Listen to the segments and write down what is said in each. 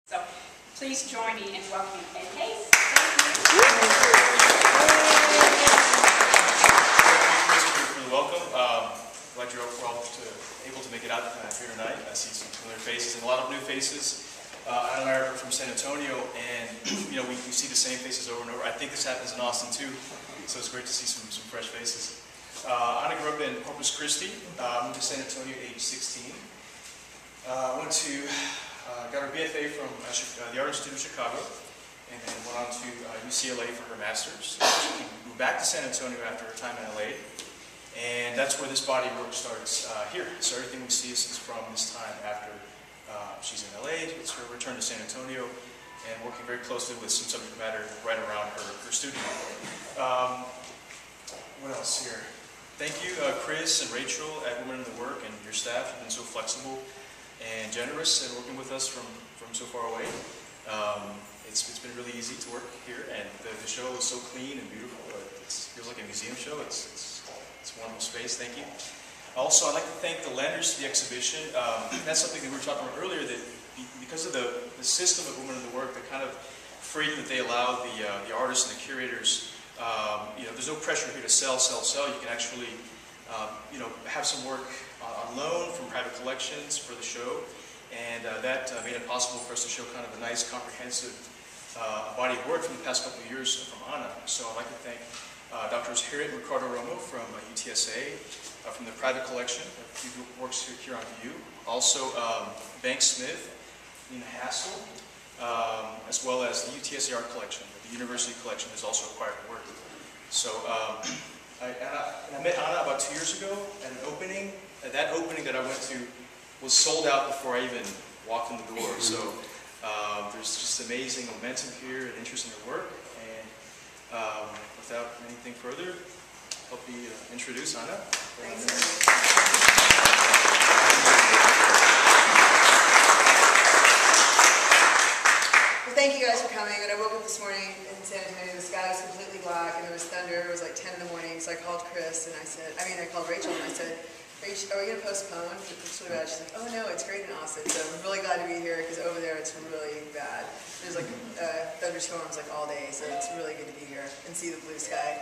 So please join me in welcoming Ed Hayes. For the welcome. Glad you're all able to make it out here tonight. I see some familiar faces and a lot of new faces. Anna and I are from San Antonio, and we see the same faces over and over. I think this happens in Austin too, so it's great to see some fresh faces. Anna grew up in Corpus Christi. Moved to San Antonio at age 16. Got her BFA from the Art Institute of Chicago, and then went on to UCLA for her master's. She moved back to San Antonio after her time in LA, and that's where this body of work starts here. So everything we see is from this time after she's in LA. It's her return to San Antonio, and working very closely with some subject matter right around her studio. What else here? Thank you, Chris and Rachel at Women in the Work, and your staff have been so flexible and generous in working with us from so far away. It's been really easy to work here, and the show is so clean and beautiful. It feels like a museum show. It's a wonderful space. Thank you. Also, I'd like to thank the lenders to the exhibition. That's something that we were talking about earlier, that because of the system of Women in the Work, the kind of freedom that they allow the artists and the curators, there's no pressure here to sell. You can actually have some work on loan from private collections for the show, and that made it possible for us to show kind of a nice, comprehensive body of work from the past couple of years from Anna. So I'd like to thank Drs. Harriet and Ricardo Romo from UTSA, from the private collection, who works here on view. Also, Bank Smith, Nina Hassel, as well as the UTSA Art Collection. The University Collection has also acquired work. So I met Anna about 2 years ago at an opening. That opening that I went to was sold out before I even walked in the door. So there's just amazing momentum here and interest in her work. And without anything further, help me introduce Anna. Thanks. Well, thank you guys for coming. And I woke up this morning in San Antonio. The sky was completely black, and there was thunder. It was like 10 in the morning. So I called Chris, and I called Rachel, and I said, are we going to postpone? It's really bad. She's like, oh no, it's great in Austin. So I'm really glad to be here, because over there it's really bad. There's like thunderstorms like all day, so it's really good to be here and see the blue sky.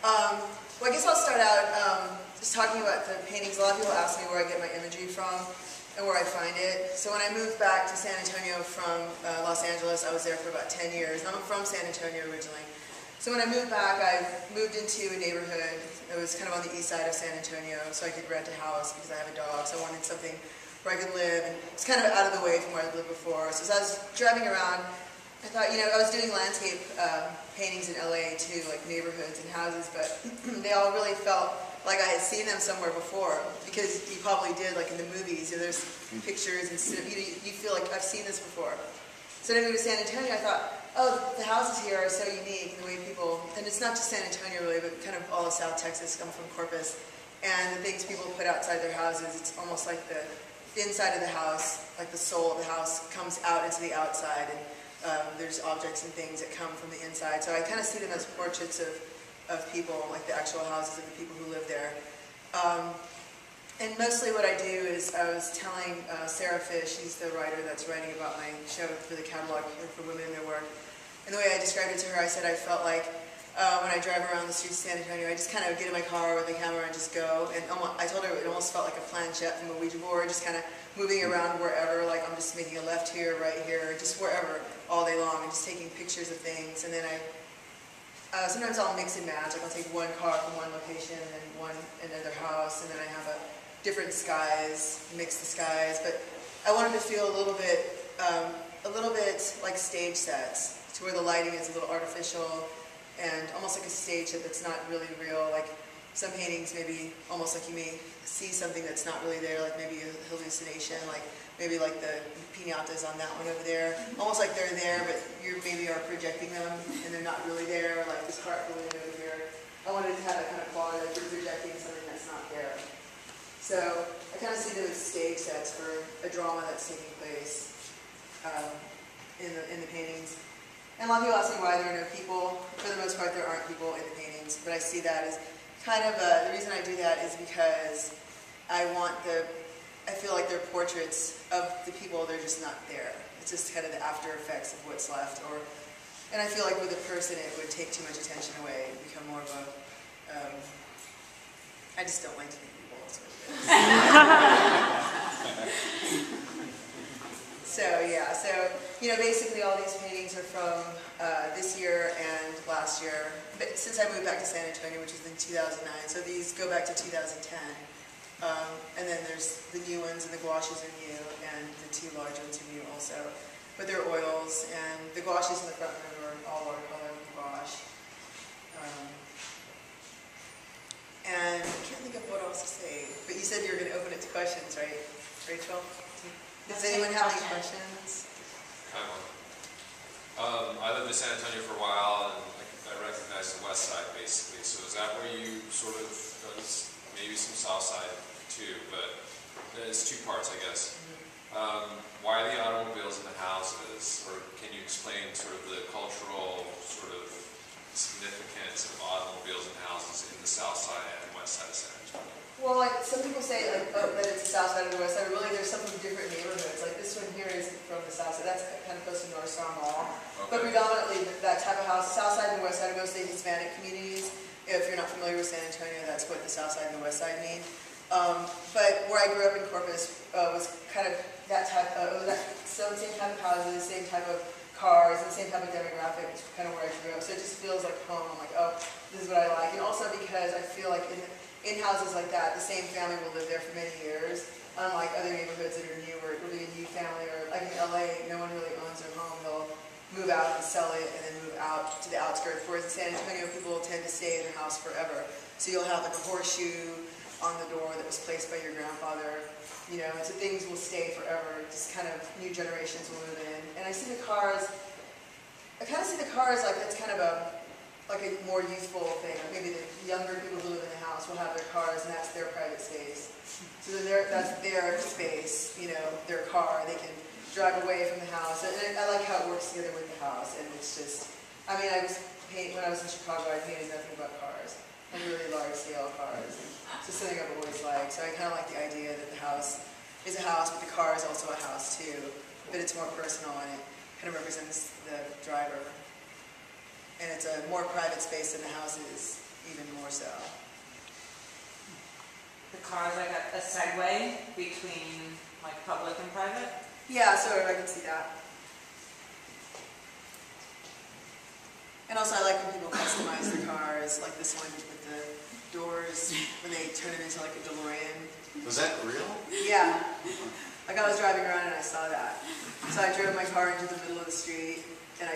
Well, I guess I'll start out just talking about the paintings. A lot of people ask me where I get my imagery from and where I find it. So when I moved back to San Antonio from Los Angeles, I was there for about 10 years. And I'm from San Antonio originally. So when I moved back, I moved into a neighborhood that was kind of on the east side of San Antonio, so I could rent a house because I have a dog, so I wanted something where I could live, and it's kind of out of the way from where I lived before. So as I was driving around, I thought, I was doing landscape paintings in LA too, like neighborhoods and houses, but they all really felt like I had seen them somewhere before, because you probably did, like in the movies, there's pictures and stuff, you feel like I've seen this before. So when I moved to San Antonio, I thought, oh, the houses here are so unique, and the way people, and it's not just San Antonio really, but kind of all of South Texas, come from Corpus, and the things people put outside their houses, it's almost like the inside of the house, like the soul of the house, comes out into the outside, and there's objects and things that come from the inside. So I kind of see them as portraits of people, like the actual houses of the people who live there. And mostly what I do is, I was telling Sarah Fish, she's the writer that's writing about my show for the catalog for Women in Their Work. And the way I described it to her, I said I felt like when I drive around the streets of San Antonio, I just kind of get in my car with the camera and just go. And I told her it almost felt like a planchette from a Ouija board, just kind of moving around wherever, like I'm just making a left here, right here, just wherever all day long, and just taking pictures of things. And then sometimes I'll mix and match, like I'll take one car from one location and then another house, and then I have different skies, mix the skies. But I wanted to feel a little bit like stage sets, to where the lighting is a little artificial and almost like a stage set that's not really real. Like some paintings, maybe almost like you may see something that's not really there, like maybe a hallucination, like maybe like the piñatas on that one over there, almost like they're there, but you maybe are projecting them and they're not really there, like this cart balloon over here. I wanted to have that kind of quality, like you're projecting something that's not there. So I kind of see them as stage sets for a drama that's taking place in the paintings. And a lot of people ask me why there are no people. For the most part, there aren't people in the paintings, but I see that as kind of the reason I do that is because I feel like they're portraits of the people, they're just not there. It's just kind of the after effects of what's left. And I feel like with a person, it would take too much attention away and become more of a, I just don't like to be people. That's what it is. So yeah, so basically all these paintings are from this year and last year. But since I moved back to San Antonio, which was in 2009, so these go back to 2010. And then there's the new ones, and the gouaches are new, and the two large ones are new also. But they're oils, and the gouaches in the front room are all watercolor gouache. And I can't think of what else to say. But you said you were going to open it to questions, right, Rachel? Does anyone have any questions? I lived in San Antonio for a while, and I recognized the west side basically. So is that where you sort of, maybe some south side too, but it's two parts, I guess. Why are the automobiles in the houses, or can you explain sort of the cultural sort of significance of automobiles in houses in the south side and west side of San Antonio? Well, like some people say, like, oh, that it's the south side or the west side. Really, there's something different neighborhoods. Like this one here is from the south side. That's kind of close to North Star Mall. Okay. But predominantly, that type of house, south side and the west side are mostly Hispanic communities. If you're not familiar with San Antonio, that's what the south side and the west side mean. But where I grew up in Corpus was kind of that type of, same type of houses, same type of cars, and same type of demographic. It's kind of where I grew up. So it just feels like home. I'm like, oh, this is what I like. And also because I feel like in houses like that, the same family will live there for many years. Unlike other neighborhoods that are new, where it will be a new family, or like in LA, no one really owns their home. They'll move out and sell it and then move out to the outskirts. Whereas in San Antonio, people tend to stay in their house forever. So you'll have like a horseshoe on the door that was placed by your grandfather. And so things will stay forever. Just kind of new generations will move in. And I see the cars, I kind of see the cars like that's kind of a more youthful thing. Like maybe the younger people who live in the house will have their cars, and that's their private space. So then that's their space, their car. They can drive away from the house. And I like how it works together with the house. And it's just, I mean, when I was in Chicago, I painted nothing but cars. And really large scale cars. And it's just something I've always liked. So I kind of like the idea that the house is a house, but the car is also a house too. But it's more personal, and it kind of represents the driver. And it's a more private space than the house is, even more so. The car is like a segue between like public and private? Yeah, sort of, I can see that. And also I like when people customize their cars, like this one with the doors, when they turn it into like a DeLorean. Was that real? Yeah. Like I was driving around and I saw that. So I drove my car into the middle of the street, and I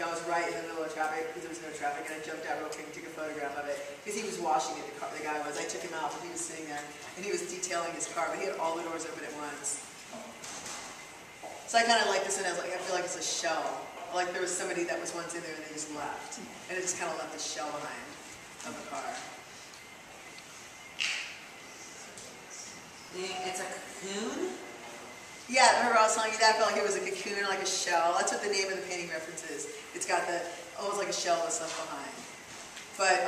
was right in the middle of traffic because there was no traffic, and I jumped out real quick and took a photograph of it because he was washing it. The guy was. I took him out, but he was sitting there and he was detailing his car, but he had all the doors open at once. So I kind of like this, and I feel like it's a shell. Like there was somebody that was once in there and they just left, and it just kind of left a shell behind of the car. It's a cocoon? Yeah, remember I was telling you that? I felt like it was a cocoon or like a shell. That's what the name of the painting references. It's got almost like a shell that's left behind. But,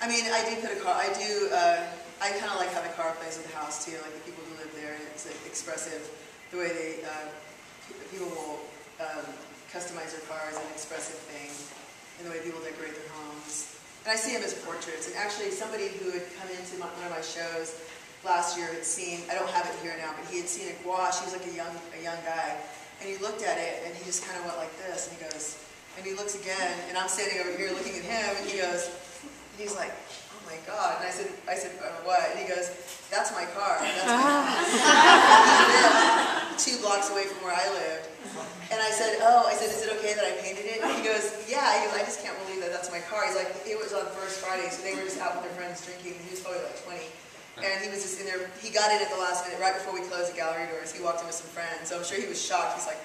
I mean, I do put a car, I kind of like how the car plays with the house too, like the people who live there, and it's like, expressive, the way people will customize their cars, an expressive thing, and the way people decorate their homes. And I see them as portraits, and actually somebody who had come into one of my shows last year had seen, I don't have it here now, but he had seen a gouache. He was like a young guy, and he looked at it, and he just kind of went like this, and he goes, and he looks again, and I'm standing over here looking at him, and he's like, oh my God, and I said, what? And he goes, that's my car, that's my house. He lived 2 blocks away from where I lived, and I said, is it okay that I painted it? And he goes, yeah, I just can't believe that that's my car. He's like, it was on First Friday, so they were just out with their friends drinking, and he was probably like 20. And he was just in there, he got in at the last minute, right before we closed the gallery doors. He walked in with some friends, so I'm sure he was shocked. He's like,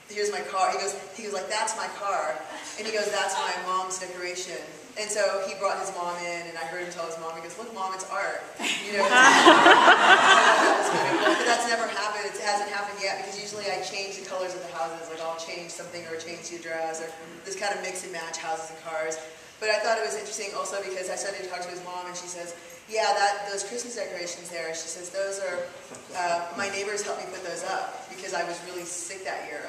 here's my car. He goes like, that's my car. And he goes, that's my mom's decoration. And so he brought his mom in, and I heard him tell his mom, he goes, look, Mom, it's art. That was kind of cool, but that's never happened. It hasn't happened yet, because usually I change the colors of the houses. Like I'll change something or change the address, or this kind of mix and match houses and cars. But I thought it was interesting also because I started to talk to his mom, and she says, yeah, those Christmas decorations there, she says, those are, my neighbors helped me put those up because I was really sick that year.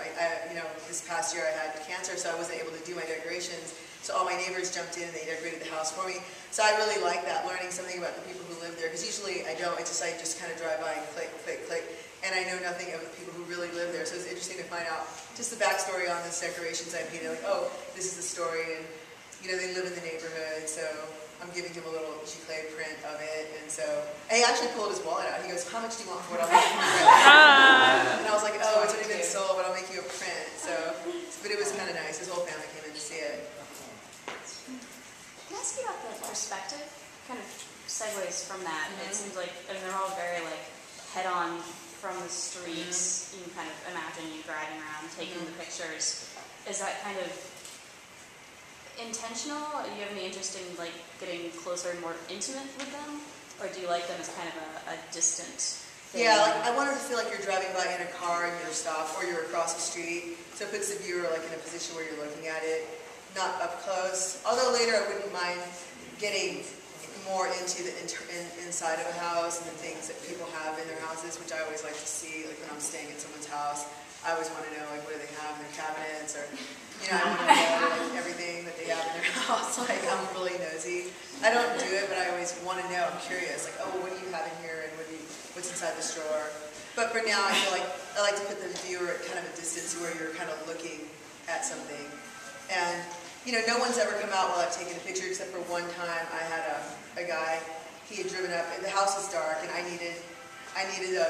This past year I had cancer, so I wasn't able to do my decorations. So all my neighbors jumped in and they decorated the house for me. So I really like that, learning something about the people who live there, because usually I don't, I just kind of drive by and click, click, click, and I know nothing of the people who really live there. So it's interesting to find out just the backstory on these decorations I painted, like, oh, this is the story, and they live in the neighborhood, so I'm giving him a little giclée print of it, and so, and he actually pulled his wallet out. He goes, how much do you want for it? I'll make you a print. And I was like, oh, it's already been sold, but I'll make you a print. So, but it was kind of nice. His whole family came in to see it. Can I ask you about the perspective? Kind of segues from that. It seems like, they're all very head-on from the streets. You can kind of imagine you driving around, taking the pictures. Is that kind of intentional? Do you have any interest in getting closer and more intimate with them, or do you like them as kind of a distant thing? Yeah, I wanted to feel like you're driving by in a car and you're stopped, or you're across the street, so it puts the viewer in a position where you're looking at it, not up close. Although later I wouldn't mind getting more into the inside of a house and the things that people have in their houses, which I always like to see. Like when I'm staying at someone's house, I always want to know what do they have in their cabinets, or I want to know everything that they have in their house. I'm really nosy. I don't do it, but I always want to know. I'm curious. Oh, what do you have in here, and what's inside this drawer? But for now, I feel like I like to put the viewer at kind of a distance where you're kind of looking at something. And no one's ever come out while I've taken a picture, except for one time I had a guy. He had driven up. The house was dark, and I needed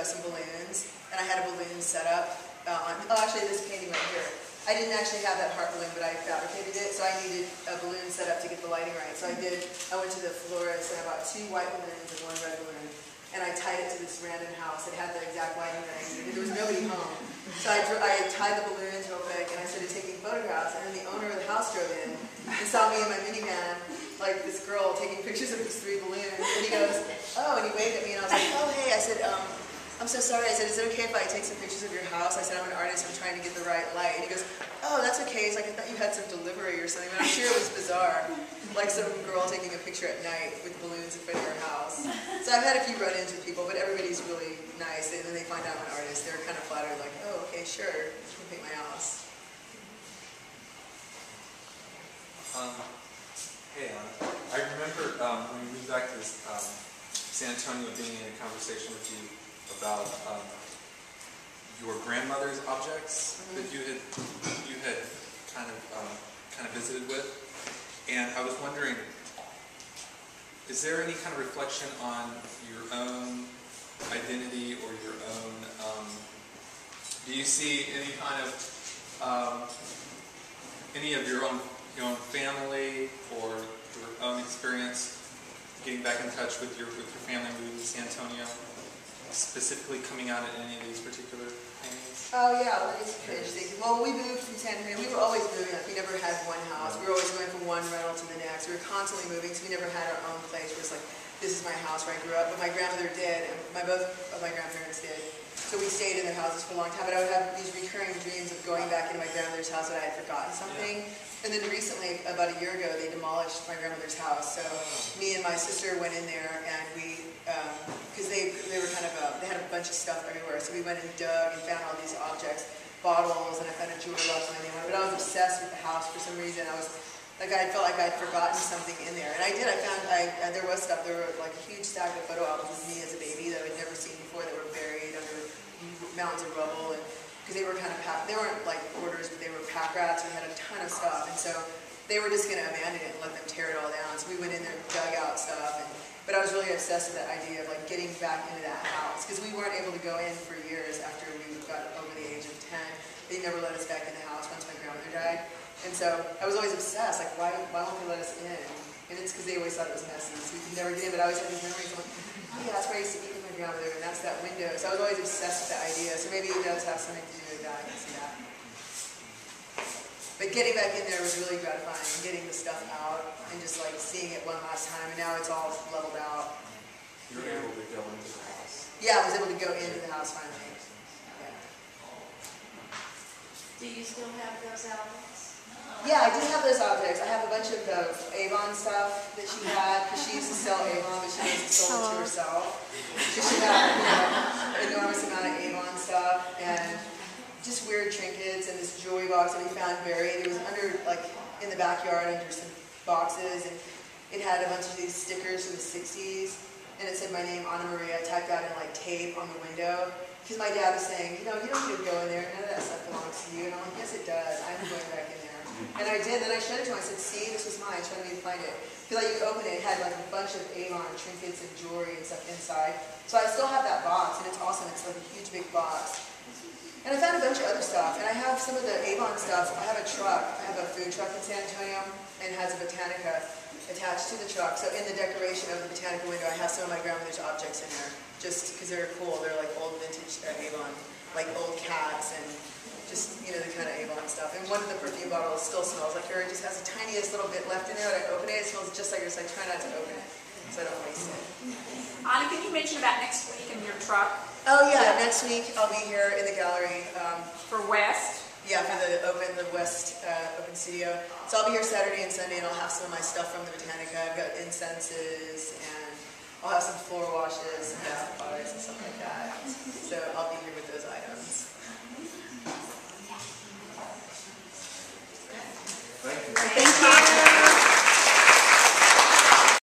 some balloons, and I had a balloon set up actually this painting right here. I didn't actually have that heart balloon, but I fabricated it, so I needed a balloon set up to get the lighting right. So I went to the florist and I bought 2 white balloons and 1 red balloon, and I tied it to this random house. It had the exact lighting that I needed. There was nobody home. So I tied the balloons real quick, and I started taking photographs, and then the owner of the house drove in and saw me in my minivan, this girl taking pictures of these 3 balloons, and he goes, oh, and he waved at me, and I was like, oh, hey, I said, I'm so sorry. I said, is it okay if I take some pictures of your house? I said, I'm an artist. I'm trying to get the right light. And he goes, oh, that's okay. He's like, I thought you had some delivery or something. But I'm sure it was bizarre. Some girl taking a picture at night with balloons in front of her house. So I've had a few run-ins with people, but everybody's really nice. And then they find out I'm an artist. They're kind of flattered, oh, okay, sure. You can paint my house. Hey, Anna. I remember when we moved back to San Antonio, being in a conversation with you about your grandmother's objects that you had kind of visited with, and I was wondering, is there any kind of reflection on your own identity or your own? Do you see any kind of any of your own family or your own experience getting back in touch with your family moving to San Antonio? Specifically coming out in any of these particular paintings? Oh yeah, well, it's interesting. Well, we moved from San Antonio. We were always moving. We never had one house. We were always going from one rental to the next. We were constantly moving, so we never had our own place where it's this is my house where I grew up. But my grandmother did, and both of my grandparents did. So we stayed in their houses for a long time. But I would have these recurring dreams of going back into my grandmother's house that I had forgotten something. Yeah. And then recently, about a year ago, they demolished my grandmother's house. So me and my sister went in there, and we, because they were kind of, they had a bunch of stuff everywhere. So we went and dug and found all these objects, bottles, and I found a jewelry box and everything. But I was obsessed with the house for some reason. I felt like I'd forgotten something in there. And I did. There was stuff. There were a huge stack of photo albums of me as a baby that I'd never seen before that were buried under mountains of rubble. And because they were kind of they weren't hoarders, but they were pack rats and had a ton of stuff. And so they were just going to abandon it and let them tear it all down. So we went in there and dug out stuff. But I was really obsessed with that idea of getting back into that house, because we weren't able to go in for years after we got over the age of 10. They never let us back in the house once my grandmother died. And so I was always obsessed, why won't they let us in? And it's because they always thought it was messy, so we could never get in. But I always had these memories of oh yeah, that's where I used to eat with my grandmother, and that's that window. So I was always obsessed with that idea. So maybe it does have something to do with that. I can see that. But getting back in there was really gratifying, getting the stuff out and just seeing it one last time. And now it's all leveled out. You were able to go into the house. Yeah, I was able to go into the house finally. Yeah. Do you still have those albums? Yeah, I did have those objects. I have a bunch of Avon stuff that she had, because she used to sell Avon, but she mostly sold it to herself. So she had, an enormous amount of Avon stuff, and just weird trinkets, and this jewelry box that we found buried. It was under, like, in the backyard under some boxes, and it had a bunch of these stickers from the 60s, and it said my name, Anna Maria, typed out in, like, tape on the window. Because my dad was saying, you don't need to go in there, none of that stuff belongs to you. And I'm like, yes it does, I'm going back in there. And I did, then I showed it to him, I said, see, this was mine, trying to find it. Because like, you open it, it had like a bunch of Avon trinkets and jewelry and stuff inside. So I still have that box, and it's awesome, it's like a huge big box. And I found a bunch of other stuff, and I have some of the Avon stuff. I have a truck, I have a food truck in San Antonio, and it has a Botanica attached to the truck. So in the decoration of the Botanica window, I have some of my grandmother's objects in there, just because they're cool. They're like old vintage Avon, like old cats and just, the kind of Avon stuff. And one of the perfume bottles still smells like her. It just has the tiniest little bit left in there. When I open it, it smells just like her, so I try not to open it, so I don't waste it. Anna, can you mention about next week in your truck Oh yeah, next week I'll be here in the gallery. for West? Yeah, for the West Open Studio. So I'll be here Saturday and Sunday, and I'll have some of my stuff from the Botanica. I've got incenses, and I'll have some floor washes and bath products and stuff like that. So I'll be here with those items.